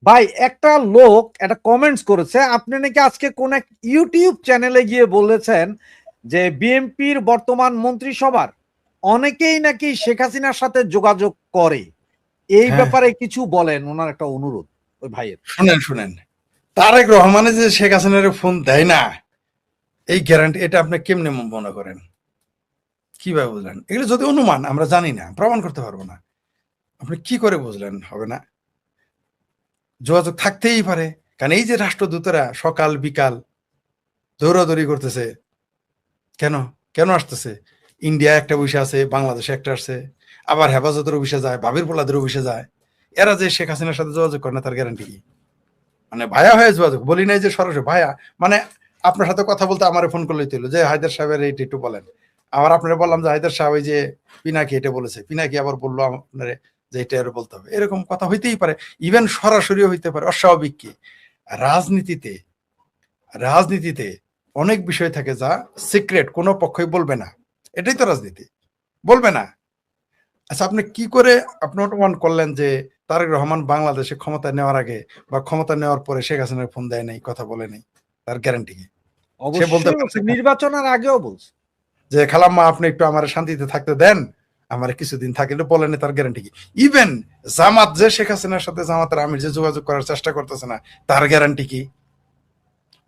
ভাই একটা লোক একটা কমেন্টস করেছে, আপনি নাকি আজকে কোন এক ইউটিউব চ্যানেলে গিয়ে বলেছেন যে বিএনপির বর্তমান মন্ত্রিসভার অনেকেই নাকি শেখ হাসিনার সাথে যোগাযোগ করে। এই হ্যাঁ, ব্যাপারে কিছু বলেন, ওনার একটা অনুরোধ ওই ভাইয়ের। শুনেন তারেক রহমানের যে শেখ হাসিনার ফোন দেয় না, এই গ্যারান্টি এটা আপনি কেমনে মনে করেন? কিভাবে বুঝলেন? এগুলো যদি অনুমান, আমরা জানি না, প্রমাণ করতে পারবো না। আপনি কি করে বুঝলেন? হবে না, যোগাযোগ থাকতেই পারে। কারণ এই যে রাষ্ট্রদূতরা সকাল বিকাল দৌড়াদৌড়ি করতেছে, কেন কেন আসতেছে? ইন্ডিয়া একটা বিষয় আছে, বাংলাদেশে একটা আসছে, আবার হেফাজতের অফিসে যায়, বাবির পোলাদের অফিসে যায়। এরা যে শেখ হাসিনার সাথে যোগাযোগ করে না, তার গ্যারান্টি কি? মানে ভায়া হয়ে যোগাযোগ, বলি নাই যে সরাসরি ভায়া, মানে আপনার সাথে কথা বলতে আমার ফোন করলেই তো যে হায়দার সাহেবের এইটা একটু বলেন। আবার আপনারা বললাম যে হায়দার সাহেব এই যে পিনাকি এটা বলেছে, পিনাকি আবার বললো আপনার যে এটা আরো বলতে হবে, এরকম কথা হইতেই পারে। ইভেন সরাসরিও হইতে পারে। অস্বাভাবিক কি? রাজনীতিতে রাজনীতিতে অনেক বিষয় থাকে যা সিক্রেট, কোনো পক্ষই বলবে না। এটাই তো রাজনীতি, বলবে না। আচ্ছা, আপনি কি করে আপনি অনুমান করলেন যে তারেক রহমান বাংলাদেশে ক্ষমতা নেওয়ার আগে বা ক্ষমতা নেওয়ার পরে শেখ হাসিনার ফোন দেয় নাই, কথা বলে নাই? তার গ্যারান্টি কি? সে বলতে অবশ্যই পারছে বলছে, নির্বাচনের আগেও বলছে। যে খালাম্মা আপনি একটু আমার শান্তিতে থাকতে দেন, আমার কিছুদিন থাকে, এটা বলেনি, তার গ্যারান্টি কি? ইভেন জামাত যে শেখ হাসিনার সাথে জামাতের আমির যে যোগাযোগ করার চেষ্টা করতেছে না, তার গ্যারান্টি কি?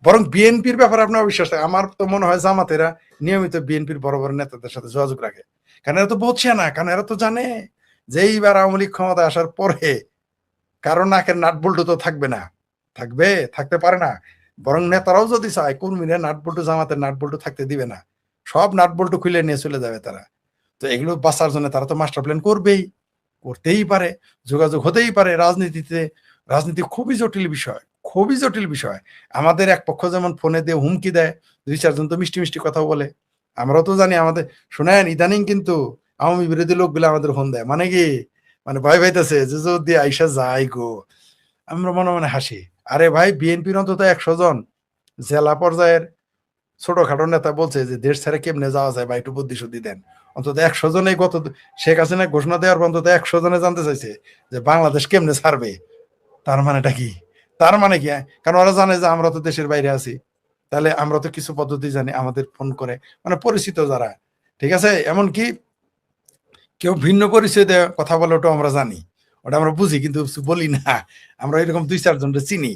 বরং বিএনপির ব্যাপারে আপনার অবিশ্বাস থাকে। আমার তো মনে হয় জামাতেরা নিয়মিত বিএনপির বড় বড় নেতাদের সাথে যোগাযোগ রাখে। কারণ এরা তো বুঝছে না, কারণ এরা তো জানে যে এইবার আওয়ামী লীগ ক্ষমতা আসার পরে কারণ নাকের নাট বল্টু তো থাকবে না, থাকবে, থাকতে পারে না। বরং নেতারাও যদি চায়, কর্মীরা নাট বল্টু, জামাতের নাট বল্টু থাকতে দিবে না, সব নাট বল্টু খুলে নিয়ে চলে যাবে তারা। তো এগুলো বাঁচার জন্য তারা তো মাস্টার প্ল্যান করবেই, করতেই পারে, যোগাযোগ হতেই পারে। রাজনীতিতে রাজনীতি খুবই জটিল বিষয়, খুবই জটিল বিষয়। আমাদের এক পক্ষ যেমন ফোনে দিয়ে হুমকি দেয়, দুই চারজন তো মিষ্টি মিষ্টি কথা বলে, আমরাও তো জানি। আমাদের শোনেন, ইদানিং কিন্তু আওয়ামী বিরোধী লোকগুলো আমাদের ফোন দেয়, মানে কি, মানে ভয় পাইতেছে যে যদি আইসা যায় গো। আমরা মনে মনে হাসি, আরে ভাই, বিএনপির অন্তত 100 জন জেলা পর্যায়ের ছোটখাটো নেতা বলছে যে দেশ ছেড়ে কেমনে যাওয়া যায় বা একটু বুদ্ধি শুদ্ধি দেন। অন্তত 100 জনে গত শেখ হাসিনা ঘোষণা দেওয়ার পর অন্তত 100 জনে জানতে চাইছে যে বাংলাদেশ কেমনে ছাড়বে। তার মানেটা কি? তার মানে কি? কারণ ওরা জানে যে আমরা তো দেশের বাইরে আছি, তাহলে আমরা তো কিছু পদ্ধতি জানি, আমাদের ফোন করে, মানে পরিচিত যারা, ঠিক আছে, এমনকি কেউ ভিন্ন পরিচয় দেয় কথা বলে, ওটা আমরা জানি, ওটা আমরা বুঝি, কিন্তু বলি না। আমরা এরকম দুই চারজনকে চিনি,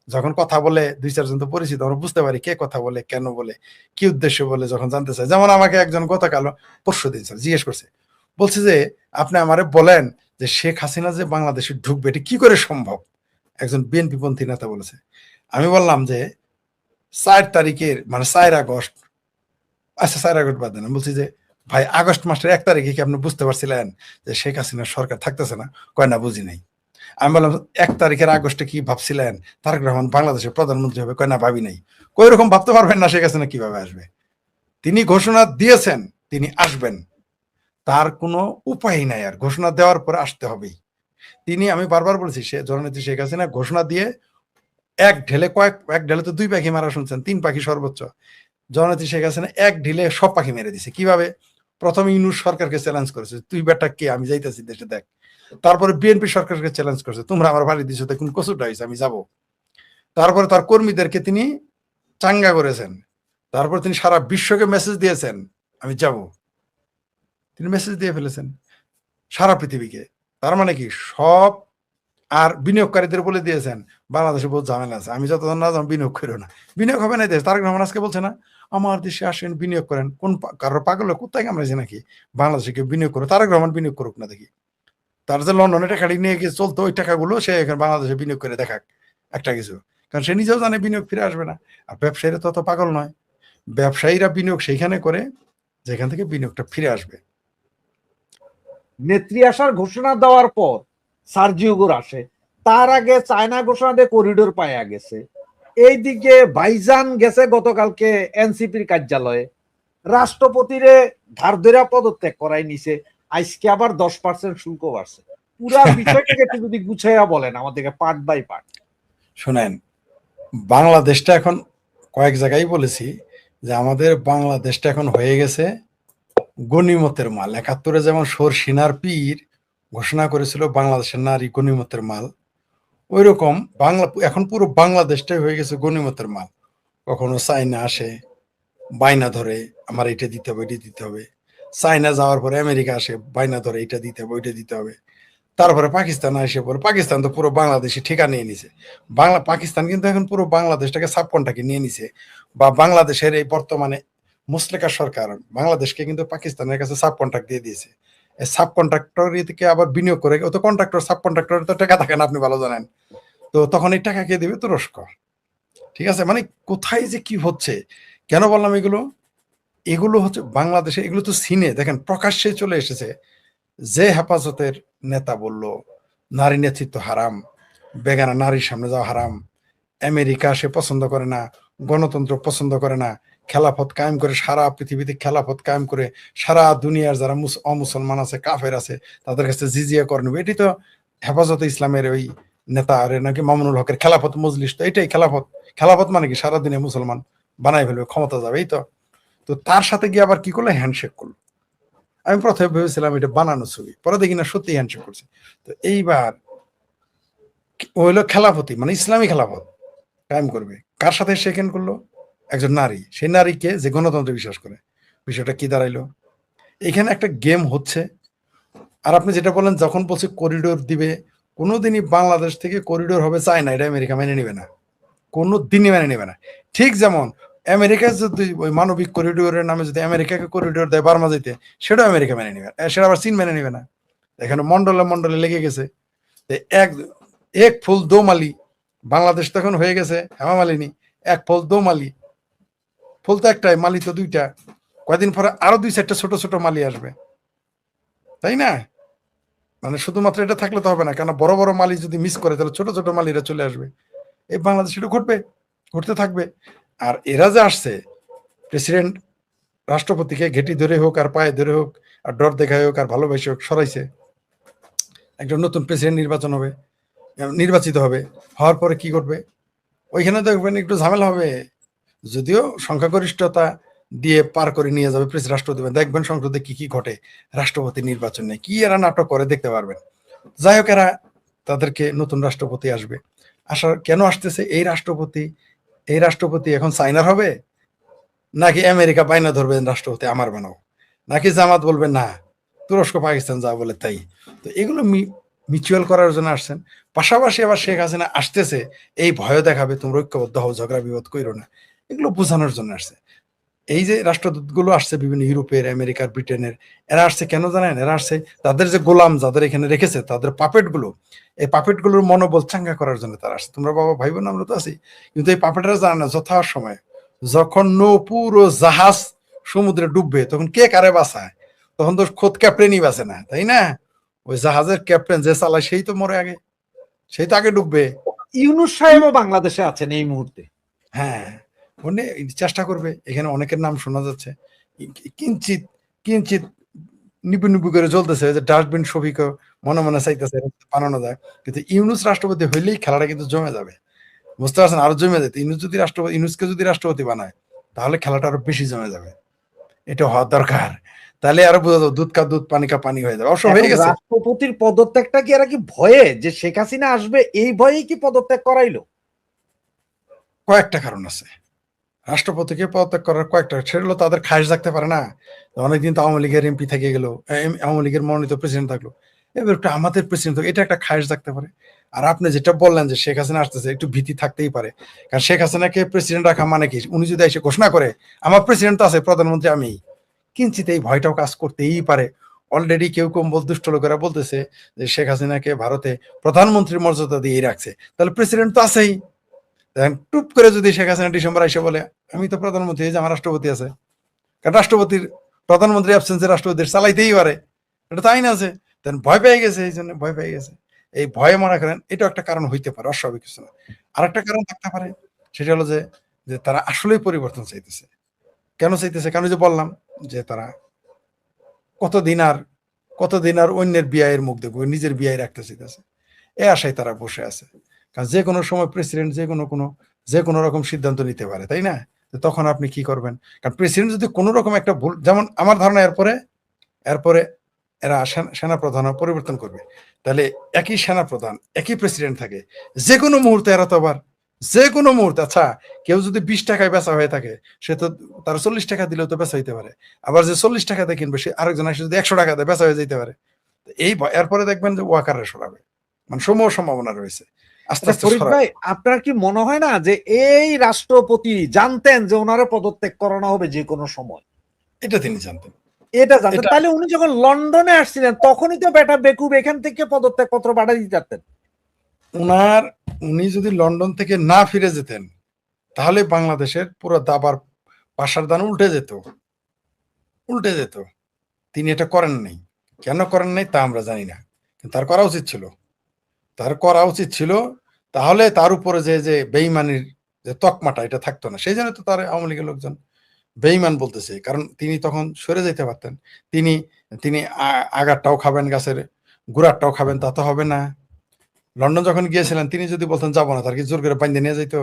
যখন কথা বলে দুই চারজন তো পরিচিত, আমরা বুঝতে পারি কে কথা বলে, কেন বলে, কি উদ্দেশ্য বলে, যখন জানতে চাই। যেমন আমাকে একজন গতকাল, পরশু দিন স্যার জিজ্ঞেস করছে, বলছে যে আপনি আমারে বলেন যে শেখ হাসিনা যে বাংলাদেশে ঢুকবে এটা কি করে সম্ভব? একজন বিএনপি পন্থী নেতা বলেছে। আমি বললাম যে 4 তারিখের, মানে 4 আগস্ট, আচ্ছা 4 আগস্ট বাদ দেন, আমি বলছি যে ভাই আগস্ট মাসের 1 তারিখে কি আপনি বুঝতে পারছিলেন যে শেখ হাসিনার সরকার থাকতেছে না? কয় না, বুঝি নাই। আমি বললাম 1 তারিখের আগস্টে কি ভাবছিলেন তারেক রহমান বাংলাদেশের প্রধানমন্ত্রী হবে? কয় না, ভাবি নাই। কই রকম ভাবতে পারবেন না শেখ হাসিনা কিভাবে আসবে? তিনি ঘোষণা দিয়েছেন তিনি আসবেন, তার কোনো উপায় নাই, আর ঘোষণা দেওয়ার পরে আসতে হবেই। তিনি, আমি বারবার বলেছি, সে জননেত্রী শেখ হাসিনা ঘোষণা দিয়ে এক ঢেলে তো 2 পাখি মারা শুনছেন, 3 পাখি সর্বোচ্চ। জননেত্রী শেখ হাসিনা এক ঢিলে সব পাখি মেরে দিছে। কিভাবে? প্রথমে ইউনূস সরকারকে চ্যালেঞ্জ করেছে, তুই বেটা কে, আমি যাইতেছি দেশে, দেখ। তারপরে বিএনপি সরকারকে চ্যালেঞ্জ করছে, তোমরা আমার বাড়ি দিছো, দেখুন কচুটা হয়েছে, আমি যাব। তারপরে তার কর্মীদেরকে তিনি চাঙ্গা করেছেন। তারপর তিনি সারা বিশ্বকে মেসেজ দিয়েছেন, আমি যাব। তিনি মেসেজ দিয়ে ফেলেছেন সারা পৃথিবীকে। তার মানে কি, সব। আর বিনিয়োগকারীদের বলে দিয়েছেন বাংলাদেশে বহুত ঝামেলা আছে, আমি যতক্ষণ না বিনিয়োগ করো না, বিনিয়োগ হবে না দেশ। তারেক রহমান আজকে বলছে না, আমার দেশে আসেন বিনিয়োগ করেন। কোন কারোর পাগল কোথায় কামড়াইছে নাকি বাংলাদেশে কেউ বিনিয়োগ করো? তারেক রহমান বিনিয়োগ করুক না দেখি। তার যে লন্ডনে টাকাটি নিয়ে গিয়ে চলতো, ওই টাকাগুলো সে এখানে বাংলাদেশে বিনিয়োগ করে দেখাক একটা কিছু। কারণ সে নিজেও জানে বিনিয়োগ ফিরে আসবে না। আর ব্যবসায়ীরা তত পাগল নয়, ব্যবসায়ীরা বিনিয়োগ সেইখানে করে যেখান থেকে বিনিয়োগটা ফিরে আসবে। নেত্রী আসার ঘোষণা দেওয়ার পর সার্জিওগুর আসে, তার আগে চায়না ঘোষণা দিয়ে করিডোর পায়া গেছে। এইদিকে ভাইজান গেছে গতকালকে এনসিপির কার্যালয়ে, রাষ্ট্রপতিরে ধার ধরে পদত্যাগ করাই নিছে। আজকে আবার 10% শুল্ক বাড়ছে। পুরা বিষয়টাকে একটু যদি গুছাইয়া বলেন আমাদেরকে পার্ট বাই পার্ট। শোনেন, বাংলাদেশটা এখন কয়েক জায়গায় বলেছি যে আমাদের বাংলাদেশটা এখন হয়ে গেছে গনিমতের মাল। 71-এ যেমন শর্ষিনার পীর ঘোষণা করেছিল বাংলাদেশের নারী গনিমতের মাল, ওই রকম বাংলা এখন পুরো বাংলাদেশটাই হয়ে গেছে গনিমতের মাল। কখনো চায়না আসে, বায়না ধরে আমার এটা দিতে হবে, এটা দিতে হবে। চায়না যাওয়ার পরে আমেরিকা আসে, বায়না ধরে এটা দিতে হবে, ওইটা দিতে হবে। তারপরে পাকিস্তান এসে পরে, পাকিস্তান তো পুরো বাংলাদেশে ঠিকা নিয়ে নিছে। পাকিস্তান কিন্তু এখন পুরো বাংলাদেশটাকে সাবকন্ট্রাক্টে নিয়ে নিছে, বা বাংলাদেশের এই বর্তমানে মুসলিকা সরকার বাংলাদেশকে কিন্তু পাকিস্তানের কাছে সাব কন্ট্রাক্ট দিয়ে দিয়েছে। এই সাব কন্ট্রাক্টর থেকে আবার বিনিয়োগ করে, ও তো কন্ট্রাক্টর, সাব কন্ট্রাক্টর তো টাকা থাকে না, আপনি ভালো জানেন। তো তখন এই টাকা কে দেবে? তুরস্ক। ঠিক আছে, মানে কোথায় যে কি হচ্ছে, কেন বললাম এগুলো? এগুলো হচ্ছে বাংলাদেশে, এগুলো তো সিনে দেখেন প্রকাশ্যে চলে এসেছে। যে হেফাজতের নেতা বলল নারী নেতৃত্ব হারাম, বেগানা নারীর সামনে যাওয়া হারাম, আমেরিকা সে পছন্দ করে না, গণতন্ত্র পছন্দ করে না, খেলাফত কায়েম করে সারা পৃথিবীতে খেলাফত কায়েম করে সারা দুনিয়ার যারা অমুসলমান আছে, কাফের আছে, তাদের কাছে জিজিয়া করে নেবে। এটি তো হেফাজতে ইসলামের ওই নেতা আরে নাকি মামুনুল হকের খেলাফত মজলিস, তো এটাই খেলাফত। খেলাফত মানে কি সারা দিনে মুসলমান বানাই ফেলবে, ক্ষমতা যাবে, এই তো। তো তার সাথে গিয়ে আবার কি করলো? হ্যান্ডশেক করলো। আমি প্রথমে ভেবেছিলাম এটা বানানো ছবি, পরে দেখি না সত্যি হ্যান্ডশেক করছে। তো এইবার ও হইলো খেলাফতি, মানে ইসলামী খেলাফত কায়েম করবে। কার সাথে সেকেন্ড করলো? একজন নারী, সেই নারীকে যে গণতন্ত্রে বিশ্বাস করে। বিষয়টা কি দাঁড়াইলো? এখানে একটা গেম হচ্ছে। আর আপনি যেটা বলেন, যখন বলছে করিডোর দিবে, কোনোদিনই বাংলাদেশ থেকে করিডোর হবে চায় না, এটা আমেরিকা মেনে নিবে না, কোনো দিনই মেনে নেবে না। ঠিক যেমন আমেরিকা যদি ওই মানবিক করিডোরের নামে যদি আমেরিকাকে করিডোর দেয় বার্মা যেতে, সেটাও আমেরিকা মেনে নিবে, সেটা আবার চীন মেনে নিবে না। এখানে মন্ডলে মন্ডলে লেগে গেছে। এক এক ফুল দো মালি, বাংলাদেশ তখন হয়ে গেছে হেমা মালিনী, এক ফুল দো মালি। ফুল তো একটাই, মালি তো দুইটা। কয়দিন পরে আরো দুই চারটা ছোট ছোট মালি আসবে, তাই না? মানে শুধুমাত্র এটা থাকলে তো হবে না, কেন বড় বড় মালি যদি মিস করে তাহলে ছোট ছোট মালিরা চলে আসবে। এই বাংলাদেশ এটা ঘটবে, ঘটতে থাকবে। আর এরা যে আসছে, প্রেসিডেন্ট রাষ্ট্রপতিকে ঘেটি ধরে হোক আর পায়ে ধরে হোক আর ডর দেখায় হোক আর ভালোবাসে হোক সরাইছে। একজন নতুন প্রেসিডেন্ট নির্বাচন হবে, নির্বাচিত হবে, হওয়ার পরে কি করবে? ওইখানে দেখবেন একটু ঝামেলা হবে, যদিও সংখ্যাগরিষ্ঠতা দিয়ে পার করে নিয়ে যাবে রাষ্ট্রপতি। দেখবেন সংসদে কি কি ঘটে রাষ্ট্রপতি নির্বাচনে, কি এরা নাটক করে দেখতে পারবেন। যাই হোক, এরা তাদেরকে নতুন রাষ্ট্রপতি আসবে, আসার কেন আসতেছে? এই রাষ্ট্রপতি এখন চায়নার হবে, নাকি আমেরিকা বাইনা ধরবেন রাষ্ট্রপতি আমার বানাও, নাকি জামাত বলবে না তুরস্ক পাকিস্তান যা বলে তাই। তো এগুলো মিউচুয়াল করার জন্য আসছেন। পাশাপাশি আবার শেখ হাসিনা আসতেছে এই ভয় দেখাবে, তোমরা ঐক্যবদ্ধ হও, ঝগড়া বিবাদ কইরো না, এগুলো বোঝানোর জন্য আসছে। এই যে রাষ্ট্রদূতগুলো আসছে বিভিন্ন ইউরোপের, আমেরিকার, ব্রিটেনের, এরা আসছে কেন জানেন? এরা আসছে তাদের যে গোলাম যাদের এখানে রেখেছে, তাদের পাপেট গুলো, এই পাপেট গুলোর মনোবল চাঙ্গা করার জন্য তারা আসছে। তোমরা বাবা ভাই বোন আমরা তো আছি, কিন্তু এই পাপেটরা জানে না যথা সময় যখন পুরো জাহাজ সমুদ্রে ডুববে, তখন কে কারে বাঁচায়? তখন তো খোদ ক্যাপ্টেনই বাঁচে না, তাই না? ওই জাহাজের ক্যাপ্টেন যে চালায় সেই তো মরে আগে, সেই তো আগে ডুববে। ইউনূস সাহেবও বাংলাদেশে আছেন এই মুহূর্তে। হ্যাঁ, মানে চেষ্টা করবে। এখানে অনেকের নাম শোনা যাচ্ছে, কিঞ্চিত কিঞ্চিত নিপু নিপু করে চলতেছে, যে ডাস্টবিন ছবিকে মনে মনে চাইতেছে বানানো যায়। কিন্তু ইউনুস রাষ্ট্রপতি হইলেই খেলাটা কিন্তু জমে যাবে, বুঝতে পারছেন? আরো জমে যেত। ইউনুসকে যদি রাষ্ট্রপতি বানায়, তাহলে খেলাটা আরো বেশি জমে যাবে। এটা হওয়া দরকার। তাহলে আরো বোঝা যাবে দুধ কা দুধ পানি কা পানি হয়ে যাবে। অবশ্য হয়ে গেছে। রাষ্ট্রপতির পদত্যাগটা কি এরা কি ভয়ে, যে শেখ হাসিনা আসবে এই ভয়েই কি পদত্যাগ করাইলো? কয়েকটা কারণ আছে রাষ্ট্রপতিকে পদত্যাগ করার, কয়েকটা। সেটা হলো তাদের খায়েশ থাকতে পারে না, অনেকদিন তো আওয়ামী লীগের এমপি থেকে গেল, আওয়ামী লীগের মনোনীত প্রেসিডেন্ট থাকলো, এবার একটু আমাদের প্রেসিডেন্ট, এটা একটা খায়েশ থাকতে পারে। আর আপনি যেটা বললেন যে শেখ হাসিনা আসতেছে, একটু ভীতি থাকতেই পারে। কারণ শেখ হাসিনাকে প্রেসিডেন্ট রাখা মানে কি, উনি যদি এসে ঘোষণা করে আমার প্রেসিডেন্ট তো আছে, প্রধানমন্ত্রী আমি, কিঞ্চিত এই ভয়টাও কাজ করতেই পারে। অলরেডি কেউ কেউ দুষ্ট লোকেরা বলতেছে যে শেখ হাসিনাকে ভারতে প্রধানমন্ত্রীর মর্যাদা দিয়ে রাখছে, তাহলে প্রেসিডেন্ট তো আছেই। টুপ করে যদি শেখ হাসিনা ডিসেম্বর এসে বলে আমি তো প্রধানমন্ত্রী, এই যে আমার রাষ্ট্রপতি আছে, কারণ রাষ্ট্রপতির, প্রধানমন্ত্রী অ্যাবসেন্সে রাষ্ট্রপতির চালাইতেই পারে, এটা তো আইন আছে। দেন ভয় পেয়ে গেছে, এই জন্য ভয় পেয়ে গেছে। এই ভয়ে মনে করেন এটা একটা কারণ হইতে পারে, অস্বাভাবিক কিছু না। আর একটা কারণ থাকতে পারে, সেটা হলো যে যে তারা আসলেই পরিবর্তন চাইতেছে। কেন চাইতেছে? কারণ যে বললাম যে তারা কতদিন আর অন্যের বিয়ের মুখ দেখবো, নিজের বিয়ে রাখতে চাইতেছে, এ আশায় তারা বসে আছে। কারণ যে কোনো সময় প্রেসিডেন্ট যে কোনো রকম সিদ্ধান্ত নিতে পারে, তাই না? তখন আপনি কি করবেন? কারণ প্রেসিডেন্ট যদি কোনো রকম একটা ভুল, যেমন আমার ধারণা এরপরে এরা সেনা প্রধান পরিবর্তন করবে, তাহলে একই সেনা প্রধান একই প্রেসিডেন্ট থাকে, যে কোনো মুহূর্তে এরা তো আবার যে কোনো মুহূর্তে, আচ্ছা কেউ যদি 20 টাকায় বেচা হয়ে থাকে, সে তো তার 40 টাকা দিলেও তো বেচা হইতে পারে, আবার যে 40 টাকাতে কিনবে সে আরেকজন এসে যদি 100 টাকা দেয় বেচা হয়ে যেতে পারে। এই এরপরে দেখবেন যে ওয়াকারে সরাবে, মানে সমূহ সম্ভাবনা রয়েছে আস্তে আচ্ছা আস্তে ফরিদ সরাবে। ভাই, আপনার কি মনে হয় না যে এই রাষ্ট্রপতি জানতেন যে ওনারা পদত্যাগ করানো হবে যে কোনো সময়? এটা তিনি জানতেন। এটা জানতেন, এটা তাহলে উনি যখন লন্ডনে আসছিলেন তখনই তো বেটা বেকুব এখান থেকে পদত্যাগ পত্র পাঠিয়ে দিতে পারতেন। উনি যদি লন্ডন থেকে না ফিরে যেতেন, তাহলে বাংলাদেশের পুরো দাবার পাশার দান উল্টে যেত। তিনি এটা করেন নাই। কেন করেন নাই তা আমরা জানি না, কিন্তু তার করা উচিত ছিল। তাহলে তার উপরে যে বেইমানির যে তকমাটা, এটা থাকতো না। সেই জন্য তো তার আওয়ামী লীগের লোকজন বেইমান বলতেছে, কারণ তিনি তখন সরে যেতে পারতেন। তিনি তিনি আগারটাও খাবেন, গাছের গুড়ারটাও খাবেন, তা তো হবে না। লন্ডন যখন গিয়েছিলেন, তিনি যদি বলতেন যাবো না, তার কি জোর করে বাইন্ধে নিয়ে যাইতো?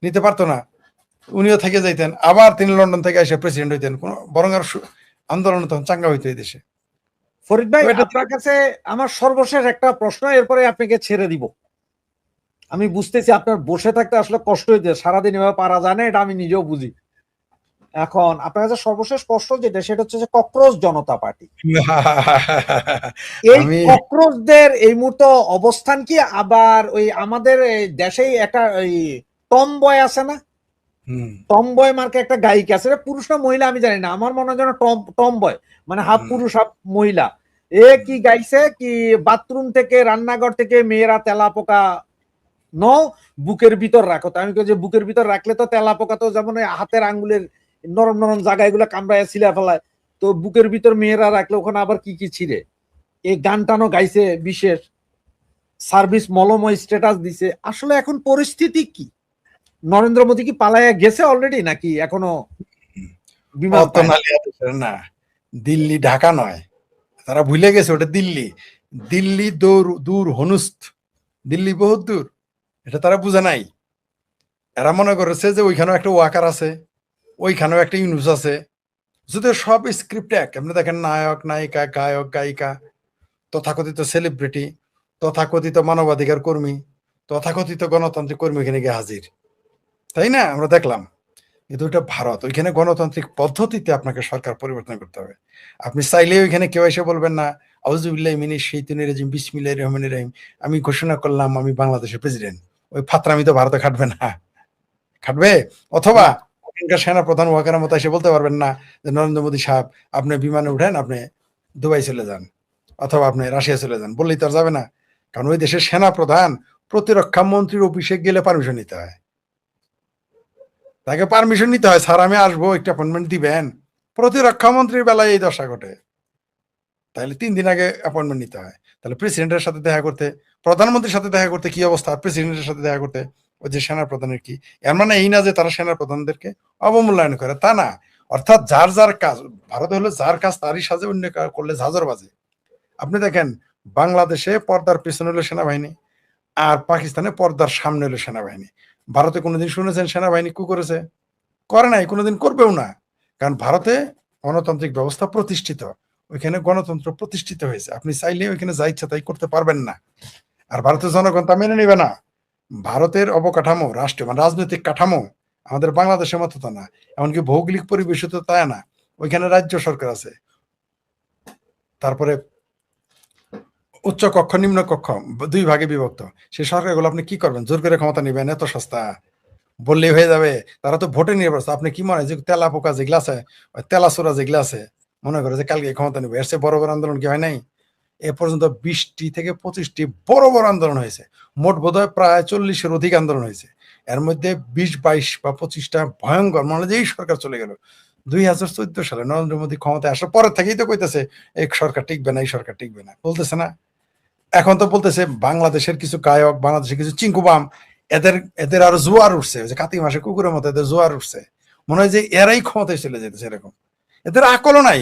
নিতে পারতো না। উনিও থেকে যাইতেন, আবার তিনি লন্ডন থেকে এসে প্রেসিডেন্ট হইতেন, কোন বরং আর আন্দোলন তখন চাঙ্গা হইতো এই দেশে। ফরিদ ভাই, তো এটা আপনার কাছে আমার সর্বশেষ একটা প্রশ্ন, এরপরে আপনাকে ছেড়ে দিব। আমি বুঝতেছি আপনার বসে থাকতে আসলে কষ্ট হইতে, সারাদিন এভাবে পারা যায় না, এটা আমি নিজেও বুঝি। এখন আপনার কাছে সর্বশেষ প্রশ্ন যেটা, সেটা হচ্ছে যে ককরোচ জনতা পার্টি, এই আমি ককরোচদের এই মুহূর্তে অবস্থান কি? আবার ওই আমাদের দেশেই একটা ওই টম বয় আছে না, টম বয় মার্কে একটা গায়িকা আছে, পুরুষ না মহিলা আমি জানি না, আমার মনে হয় যেন টম বয়, মানে হাফ পুরুষ হাফ মহিলা। এ কি গাইছে কি, বাথরুম থেকে রান্নাঘর থেকে মেয়েরা তেলা পোকা ন বুকের ভিতর রাখো। তো আমি কই যে বুকের ভিতর রাখলে তো তেলা পোকা তো যেমন হাতের আঙ্গুলের নরম নরম জায়গাগুলো কামড়ায় ছিলা ফেলায়, তো বুকের ভিতর মেয়েরা রাখলে ওখানে আবার কি কি ছিঁড়ে। এই গানটানো গাইছে, বিশেষ সার্ভিস মলময় স্ট্যাটাস দিছে। আসলে এখন পরিস্থিতি কি? নরেন্দ্র মোদী কি পালায়া গেছে অলরেডি, নাকি এখনো বিমান পায় না? না, দিল্লি ঢাকা নয়, তারা ভুলে গেছে ওটা দিল্লি। দিল্লি দূর হনুস্ত, দিল্লি বহুত দূর, এটা তারা বুঝে নাই। এরা মনে করেছে যে ওইখানেও একটা ওয়াকার আছে, ওইখানেও একটা ইউনুস আছে, যদি সব স্ক্রিপ্ট এক। আপনি দেখেন নায়ক নায়িকা গায়ক গায়িকা, তথাকথিত সেলিব্রিটি, তথাকথিত মানবাধিকার কর্মী, তথাকথিত গণতান্ত্রিক কর্মী এখানে গিয়ে হাজির, তাই না? আমরা দেখলাম। কিন্তু ওইটা ভারত, ওইখানে গণতান্ত্রিক পদ্ধতিতে আপনাকে সরকার পরিবর্তন করতে হবে। আপনি চাইলে ওইখানে কেউ এসে বলবেন না আউযুবিল্লাহি মিনাশ শাইতানির রাজিম বিসমিল্লাহির রহমানির রহিম, আমি ঘোষণা করলাম আমি বাংলাদেশের প্রেসিডেন্ট। ওই ফাতরামি তো ভারতে খাটবে না, খাটবে? অথবা ওখানকার সেনাপ্রধান ওয়াকারের মতো এসে বলতে পারবেন না যে নরেন্দ্র মোদী সাহেব আপনি বিমানে উঠেন, আপনি দুবাই চলে যান অথবা আপনি রাশিয়া চলে যান, বললেই তো আর যাবে না। কারণ ওই দেশের সেনাপ্রধান প্রতিরক্ষা মন্ত্রীর অফিসে গেলে পারমিশন নিতে হয়, তাকে পারমিশন নিতে হয়, স্যার আমি আসবো, একটা অ্যাপয়েন্টমেন্ট দিবেন। প্রতিরক্ষা মন্ত্রীর বেলায় এই দশা ঘটে, তাহলে 3 দিন আগে অ্যাপয়েন্টমেন্ট নিতে হয়। তাহলে প্রেসিডেন্টের সাথে দেখা করতে, প্রধানমন্ত্রীর সাথে দেখা করতে কি অবস্থা, প্রেসিডেন্টের সাথে দেখা করতে ওই যে সেনা প্রধানের কি? এর মানে এই না যে তারা সেনা প্রধানদেরকে অবমূল্যায়ন করে, তা না। অর্থাৎ যার যার কাজ, ভারতে হলো যার কাজ তারই সাজে, অন্য করলে ঝাঁঝর বাজে। আপনি দেখেন বাংলাদেশে পর্দার পেছনে হলো সেনাবাহিনী, আর পাকিস্তানে পর্দার সামনে হলো সেনাবাহিনী। ভারতে কোনোদিন শুনেছেন সেনাবাহিনী কু করেছে? করে নাই, কোনোদিন করবেও না। কারণ ভারতে গণতান্ত্রিক ব্যবস্থা প্রতিষ্ঠিত, ওইখানে গণতন্ত্র প্রতিষ্ঠিত হয়েছে। আপনি চাইলে ওইখানে যা ইচ্ছা তাই করতে পারবেন না, আর ভারতের জনগণ তা মেনে নেবে না। ভারতের অবকাঠামো, রাষ্ট্রীয় মানে রাজনৈতিক কাঠামো আমাদের বাংলাদেশের মতো তো না, এমনকি ভৌগোলিক পরিবেশ তো তাই না। ওইখানে রাজ্য সরকার আছে, তারপরে উচ্চ কক্ষ নিম্ন কক্ষ 2 ভাগে বিভক্ত। সেই সরকারগুলো আপনি কি করবেন? জোর করে ক্ষমতা নেবেন? এত সস্তা বললেই হয়ে যাবে? তারা তো ভোটে নির্ভর। আপনি কি মনে হয় যে তেলা পোকা যেগুলো আছে, তেলাচোরা যেগুলো আছে, মনে করে যে কালকে ক্ষমতা নেবে, এর চেয়ে বড় বড় আন্দোলন কি হয় নাই? এ পর্যন্ত 20টি থেকে 25টি বড় বড় আন্দোলন হয়েছে, মোট বোধহয় প্রায় 40-এর অধিক আন্দোলন হয়েছে। এর মধ্যে 20-22 বা 25টা ভয়ঙ্কর, মানে যে এই সরকার চলে গেল 2014 সালে নরেন্দ্র মোদী ক্ষমতায় আসার পরের থেকেই তো কইতেছে এই সরকার টিকবে না, এই সরকার টিকবে না, বলতেছে না? এখন তো বলতেছে বাংলাদেশের কিছু গায়ক, বাংলাদেশের কিছু চিঙ্কুবাম, এদের এদের আরো জোয়ার উঠছে, যে কাতি মাসে কুকুরের মতো এদের জোয়ার উঠছে, মনে হয় যে এরাই ক্ষমতায় চলে যেতেছে। এরকম এদের আকলও নাই।